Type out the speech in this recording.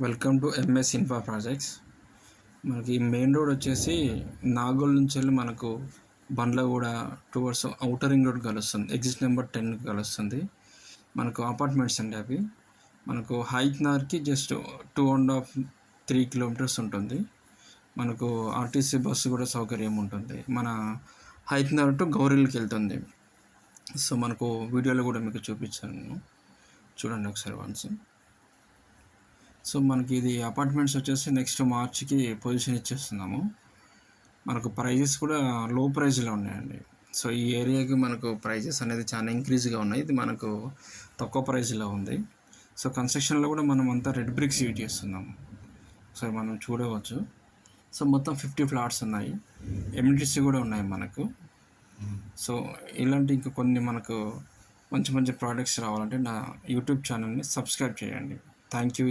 Welcome to MS ఇన్ఫా projects. మనకి main road వచ్చేసి నాగోల్ నుంచి వెళ్ళి మనకు Bandlaguda towards outer ring road కలుస్తుంది. ఎగ్జిట్ నెంబర్ 10 కలుస్తుంది. మనకు అపార్ట్మెంట్స్ అండి అవి. మనకు హైత్నగర్కి జస్ట్ 2.5-3 కిలోమీటర్స్ ఉంటుంది. మనకు ఆర్టీసీ బస్సు కూడా సౌకర్యం ఉంటుంది. మన హైత్నగర్ టు గౌరీల్కి వెళ్తుంది. సో మనకు వీడియోలో కూడా మీకు చూపించాను నేను. చూడండి ఒకసారి వన్స్. సో మనకి ఇది అపార్ట్మెంట్స్ వచ్చేసి నెక్స్ట్ మార్చ్కి పొజిషన్ ఇచ్చేస్తున్నాము. మనకు ప్రైజెస్ కూడా లో ప్రైస్లో ఉన్నాయండి. సో ఈ ఏరియాకి మనకు ప్రైజెస్ అనేది చాలా ఇంక్రీజ్గా ఉన్నాయి. ఇది మనకు తక్కువ ప్రైస్లో ఉంది. సో కన్స్ట్రక్షన్లో కూడా మనం అంతా రెడ్ బ్రిక్స్ యూజ్ చేస్తున్నాము. సో మనం చూడవచ్చు. సో మొత్తం 50 ఫ్లాట్స్ ఉన్నాయి. ఎమ్యూనిటీస్ కూడా ఉన్నాయి మనకు. సో ఇలాంటి ఇంకా కొన్ని మనకు మంచి మంచి ప్రోడక్ట్స్ రావాలంటే నా యూట్యూబ్ ఛానల్ని సబ్స్క్రైబ్ చేయండి. Thank you.